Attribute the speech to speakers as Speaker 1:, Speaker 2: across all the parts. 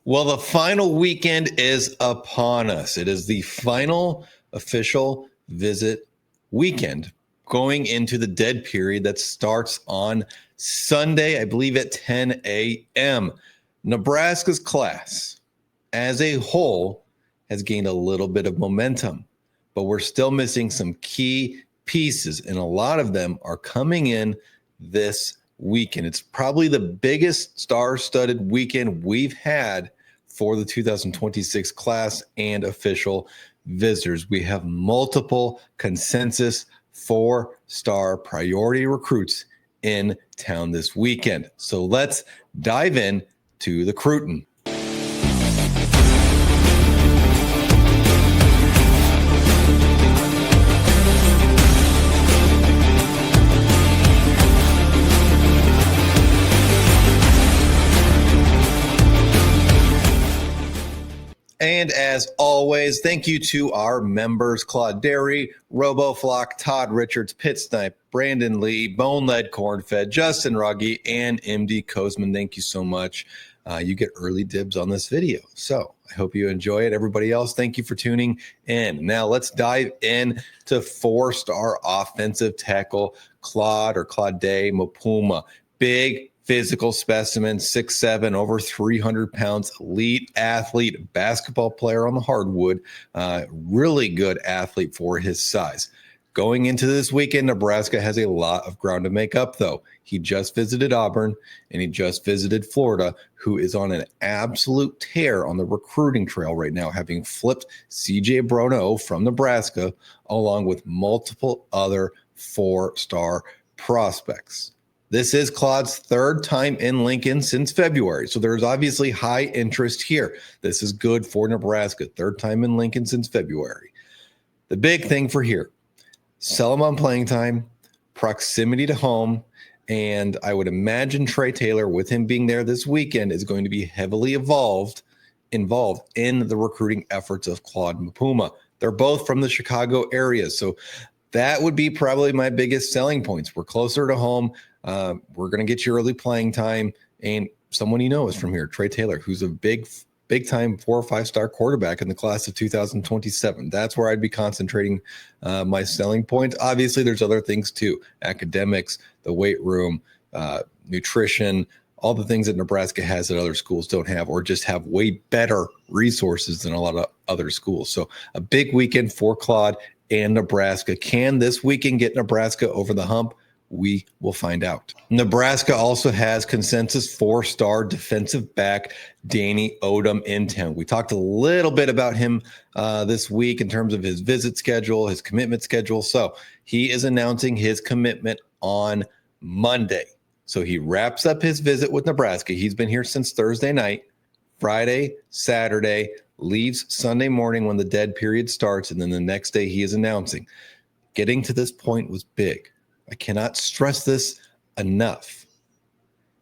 Speaker 1: Well, the final weekend is upon us. It is the final official visit weekend going into the dead period that starts on Sunday, I believe at 10 a.m. Nebraska's class as a whole has gained a little bit of momentum, but we're still missing some key pieces, and a lot of them are coming in this weekend. It's probably the biggest star-studded weekend we've had for the 2026 class and official visitors. We have multiple consensus 4-star priority recruits in town this weekend. So let's dive in to the Cruton. And as always, thank you to our members, Claude Day, RoboFlock, Todd Richards, Pit Snipe, Brandon Lee, Bone Lead Cornfed, Justin Ruggie, and MD Kozman. Thank you so much. You get early dibs on this video. So I hope you enjoy it. Everybody else, thank you for tuning in. Now let's dive in to 4-star offensive tackle Claude Day Muma. Big physical specimen, 6'7", over 300 pounds, elite athlete, basketball player on the hardwood, really good athlete for his size. Going into this weekend, Nebraska has a lot of ground to make up, though. He just visited Auburn, and he just visited Florida, who is on an absolute tear on the recruiting trail right now, having flipped C.J. Brono from Nebraska, along with multiple other 4-star prospects. This is Claude's third time in Lincoln since February, so there's obviously high interest here. This is good for Nebraska, third time in Lincoln since February. The big thing for here, sell him on playing time, proximity to home, and I would imagine Trey Taylor, with him being there this weekend, is going to be heavily involved in the recruiting efforts of Claude Muma. They're both from the Chicago area, so that would be probably my biggest selling points. We're closer to home. We're going to get you early playing time, and someone you know is from here, Trey Taylor, who's a big time 4 or 5-star quarterback in the class of 2027. That's where I'd be concentrating my selling point. Obviously, there's other things too, academics, the weight room, nutrition, all the things that Nebraska has that other schools don't have, or just have way better resources than a lot of other schools. So a big weekend for Claude and Nebraska. Can this weekend get Nebraska over the hump? We will find out. Nebraska also has consensus 4-star defensive back Danny Odum in town. We talked a little bit about him this week in terms of his visit schedule, his commitment schedule. So he is announcing his commitment on Monday. So he wraps up his visit with Nebraska. He's been here since Thursday night, Friday, Saturday, leaves Sunday morning when the dead period starts, and then the next day he is announcing. Getting to this point was big. I cannot stress this enough.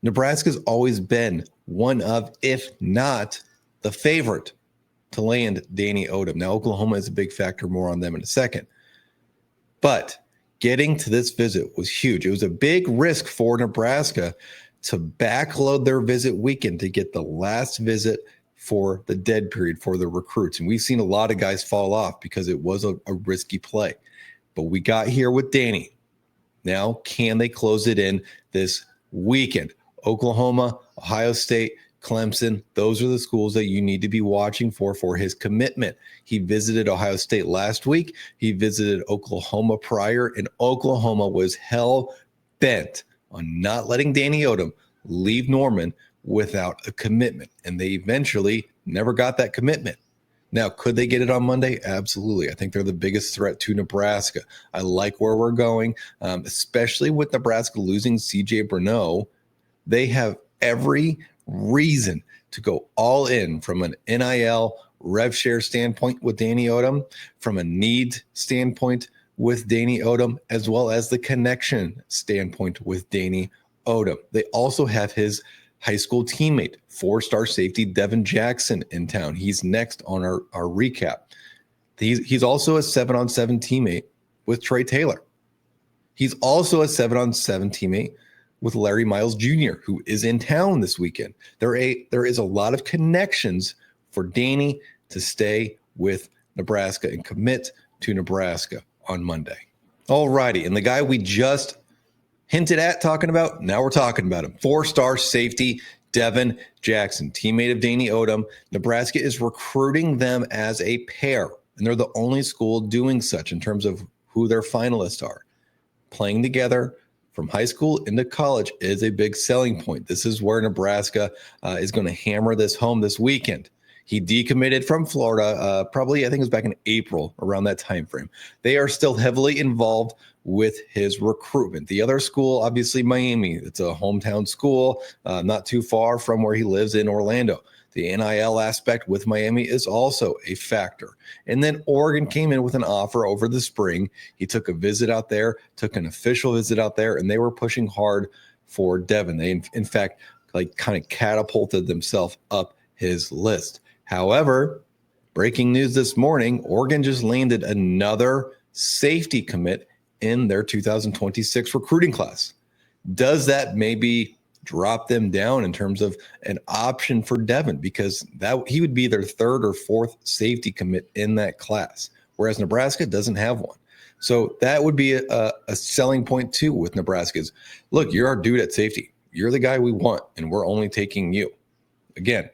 Speaker 1: Nebraska's always been one of, if not the favorite, to land Danny Odum. Now, Oklahoma is a big factor, more on them in a second. But getting to this visit was huge. It was a big risk for Nebraska to backload their visit weekend to get the last visit for the dead period for the recruits. And we've seen a lot of guys fall off because it was a risky play. But we got here with Danny. Now, can they close it in this weekend? Oklahoma, Ohio State, Clemson, those are the schools that you need to be watching for his commitment. He visited Ohio State last week. He visited Oklahoma prior, and Oklahoma was hell-bent on not letting Danny Odum leave Norman without a commitment, and they eventually never got that commitment. Now, could they get it on Monday? Absolutely. I think they're the biggest threat to Nebraska. I like where we're going, especially with Nebraska losing C.J. Brono. They have every reason to go all in from an NIL rev share standpoint with Danny Odum, from a need standpoint with Danny Odum, as well as the connection standpoint with Danny Odum. They also have his high school teammate, 4-star safety Devin Jackson in town. He's next on our recap. He's also a 7-on-7 teammate with Trey Taylor. He's also a 7-on-7 teammate with Larry Miles Jr., who is in town this weekend. There is a lot of connections for Danny to stay with Nebraska and commit to Nebraska on Monday. All righty, and the guy we just hinted at talking about, now we're talking about him. 4-star safety Devin Jackson, teammate of Danny Odum. Nebraska is recruiting them as a pair, and they're the only school doing such in terms of who their finalists are. Playing together from high school into college is a big selling point. This is where Nebraska is going to hammer this home this weekend. He decommitted from Florida, probably, I think it was back in April, around that time frame. They are still heavily involved with his recruitment. The other school, obviously Miami. It's a hometown school, not too far from where he lives in Orlando. The NIL aspect with Miami is also a factor. And then Oregon came in with an offer over the spring. He took a visit out there, took an official visit out there, and they were pushing hard for Devin. They, in fact, like kind of catapulted themselves up his list. However, breaking news this morning, Oregon just landed another safety commit in their 2026 recruiting class. Does that maybe drop them down in terms of an option for Devin? Because that he would be their third or fourth safety commit in that class, whereas Nebraska doesn't have one. So that would be a selling point too with Nebraska's. Look, you're our dude at safety. You're the guy we want, and we're only taking you. Again,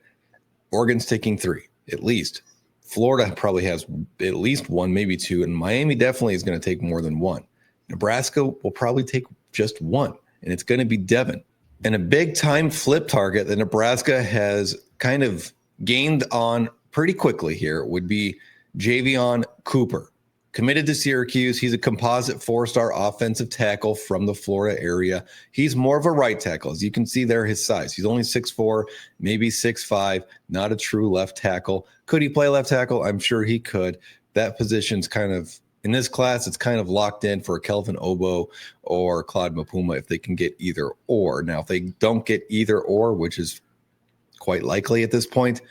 Speaker 1: Oregon's taking 3, at least. Florida probably has at least 1, maybe 2, and Miami definitely is going to take more than 1. Nebraska will probably take just 1, and it's going to be Devin. And a big-time flip target that Nebraska has kind of gained on pretty quickly here would be Javon Cooper. Committed to Syracuse. He's a composite 4-star offensive tackle from the Florida area. He's more of a right tackle. As you can see there, his size. He's only 6'4", maybe 6'5", not a true left tackle. Could he play left tackle? I'm sure he could. That position's kind of, in this class, it's kind of locked in for Kelvin Obo or Claude Mapuma if they can get either or. Now, if they don't get either or, which is quite likely at this point,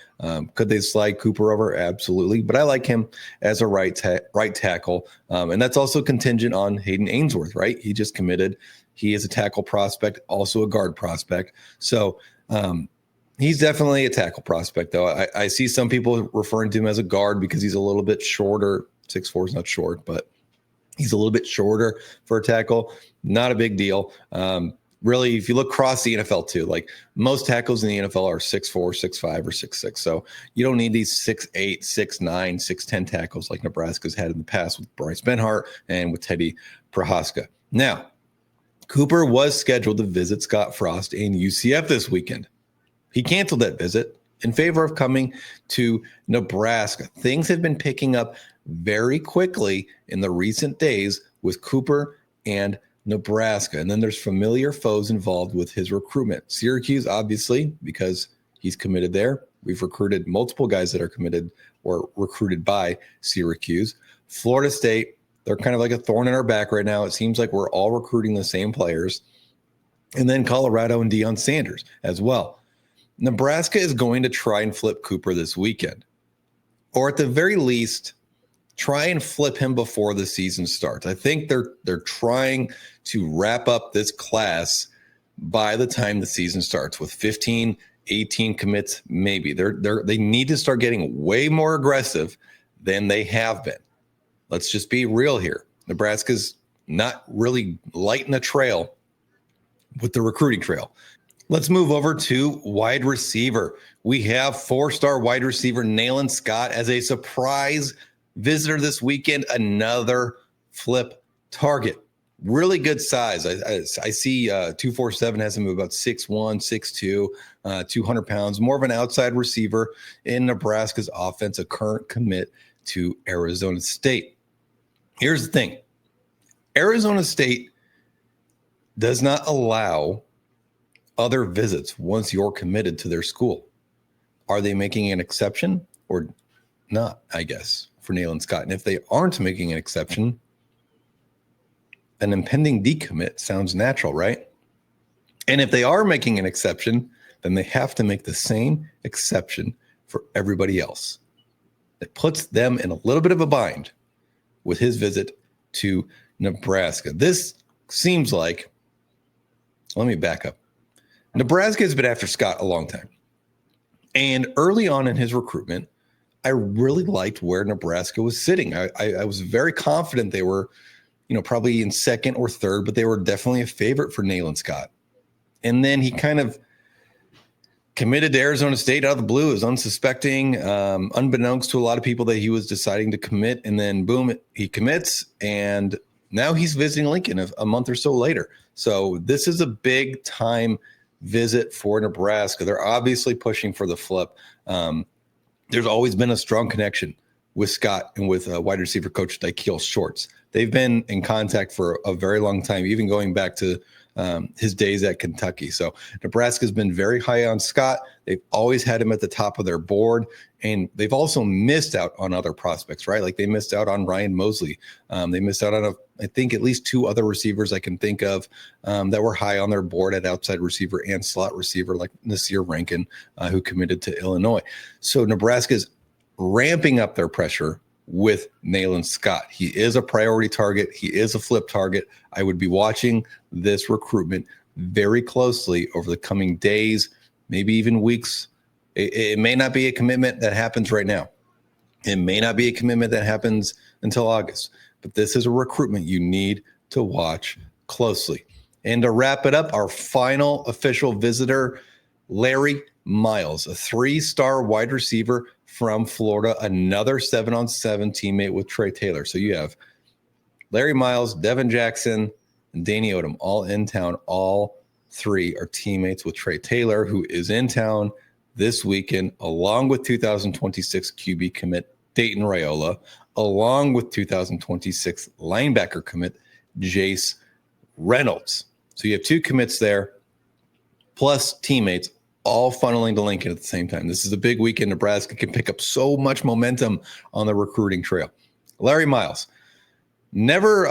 Speaker 1: could they slide Cooper over? Absolutely. But I like him as a right tackle. And that's also contingent on Hayden Ainsworth, right? He just committed. He is a tackle prospect, also a guard prospect. So he's definitely a tackle prospect, though. I see some people referring to him as a guard because he's a little bit shorter. 6'4" is not short, but he's a little bit shorter for a tackle. Not a big deal. Really, if you look across the NFL too, like most tackles in the NFL are 6'4", 6'5", or 6'6". So you don't need these 6'8", 6'9", 6'10" tackles like Nebraska's had in the past with Bryce Benhart and with Teddy Prohaska. Now, Cooper was scheduled to visit Scott Frost in UCF this weekend. He canceled that visit in favor of coming to Nebraska. Things have been picking up very quickly in the recent days with Cooper and Nebraska. And then there's familiar foes involved with his recruitment. Syracuse, obviously, because he's committed there. We've recruited multiple guys that are committed or recruited by Syracuse. Florida State, they're kind of like a thorn in our back right now. It seems like we're all recruiting the same players. And then Colorado and Deion Sanders as well. Nebraska is going to try and flip Cooper this weekend. Or at the very least, try and flip him before the season starts. I think they're trying to wrap up this class by the time the season starts with 15, 18 commits, maybe. They need to start getting way more aggressive than they have been. Let's just be real here. Nebraska's not really lighting the trail with the recruiting trail. Let's move over to wide receiver. We have 4-star wide receiver Nen Scott as a surprise visitor this weekend, another flip target. Really good size. I see 247 has him about 6'1", 6'2", 200 pounds, more of an outside receiver in Nebraska's offense, a current commit to Arizona State. Here's the thing. Arizona State does not allow other visits once you're committed to their school. Are they making an exception or not, I guess, for Nen Scott? And if they aren't making an exception, an impending decommit sounds natural, right? And if they are making an exception, then they have to make the same exception for everybody else. It puts them in a little bit of a bind with his visit to Nebraska. This seems like So let me back up. Nebraska has been after Scott a long time. And early on in his recruitment, I really liked where Nebraska was sitting. I was very confident they were, probably in second or third, but they were definitely a favorite for Nen Scott. And then he kind of committed to Arizona State out of the blue, as unsuspecting, unbeknownst to a lot of people that he was deciding to commit. And then boom, he commits. And now he's visiting Lincoln a month or so later. So this is a big time visit for Nebraska. They're obviously pushing for the flip. There's always been a strong connection with Scott and with wide receiver coach Dykeel Shorts. They've been in contact for a very long time, even going back to his days at Kentucky. So Nebraska's been very high on Scott. They've always had him at the top of their board, and they've also missed out on other prospects, right? Like they missed out on Ryan Mosley. They missed out on, I think, at least two other receivers I can think of that were high on their board at outside receiver and slot receiver, like Nasir Rankin, who committed to Illinois. So Nebraska's ramping up their pressure with Nen Scott. He is a priority target. He is a flip target. I would be watching this recruitment very closely over the coming days, maybe even weeks. It may not be a commitment that happens right now. It may not be a commitment that happens until August, but this is a recruitment you need to watch closely. And to wrap it up, our final official visitor, Larry Miles, a 3-star wide receiver from Florida, another 7-on-7 teammate with Trey Taylor. So you have Larry Miles, Devin Jackson, and Danny Odum all in town. All three are teammates with Trey Taylor, who is in town this weekend, along with 2026 QB commit Dayton Raiola, along with 2026 linebacker commit Jace Reynolds. So you have two commits there, plus teammates, all funneling to Lincoln at the same time. This is a big weekend. Nebraska can pick up so much momentum on the recruiting trail. Larry Miles, never,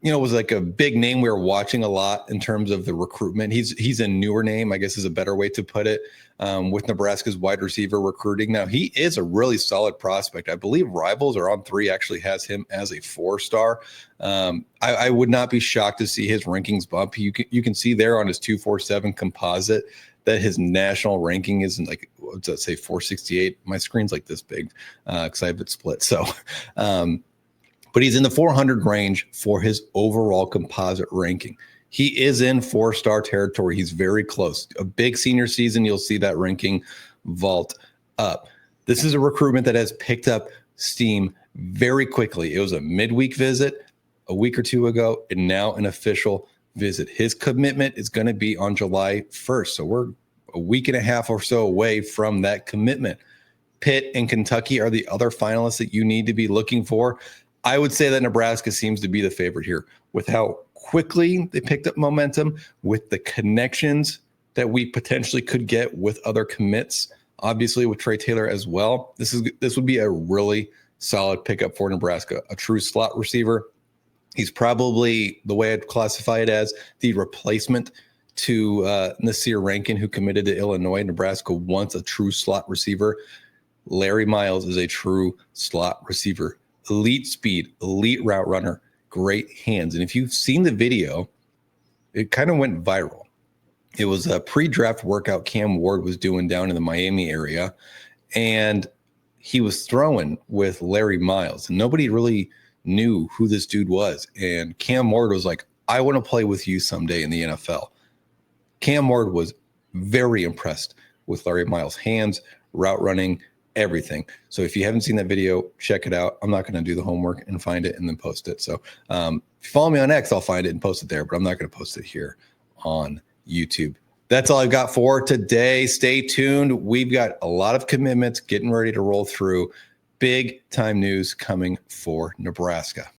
Speaker 1: was like a big name we were watching a lot in terms of the recruitment. He's a newer name, I guess is a better way to put it, with Nebraska's wide receiver recruiting. Now, he is a really solid prospect. I believe Rivals or On 3 actually has him as a 4-star. I would not be shocked to see his rankings bump. You can see there on his 247 composite that his national ranking is in, like, what's that say, 468. My screen's like this big because I have it split. So, but he's in the 400 range for his overall composite ranking. He is in 4-star territory. He's very close. A big senior season, you'll see that ranking vault up. This is a recruitment that has picked up steam very quickly. It was a midweek visit a week or two ago, and now an official visit. His commitment is going to be on July 1st. So we're a week and a half or so away from that commitment. Pitt and Kentucky are the other finalists that you need to be looking for. I would say that Nebraska seems to be the favorite here with how quickly they picked up momentum, with the connections that we potentially could get with other commits, obviously with Trey Taylor as well. This would be a really solid pickup for Nebraska, a true slot receiver. He's probably, the way I'd classify it, as the replacement to Nasir Rankin, who committed to Illinois. Nebraska wants a true slot receiver. Larry Miles is a true slot receiver. Elite speed, elite route runner, great hands. And if you've seen the video, it kind of went viral. It was a pre-draft workout Cam Ward was doing down in the Miami area, and he was throwing with Larry Miles. And nobody really knew who this dude was. And Cam Ward was like, I want to play with you someday in the NFL. Cam Ward was very impressed with Larry Miles' hands, route running, everything. So if you haven't seen that video, check it out. I'm not going to do the homework and find it and then post it. So if you follow me on X, I'll find it and post it there, but I'm not going to post it here on YouTube. That's all I've got for today. Stay tuned. We've got a lot of commitments getting ready to roll through. Big time news coming for Nebraska.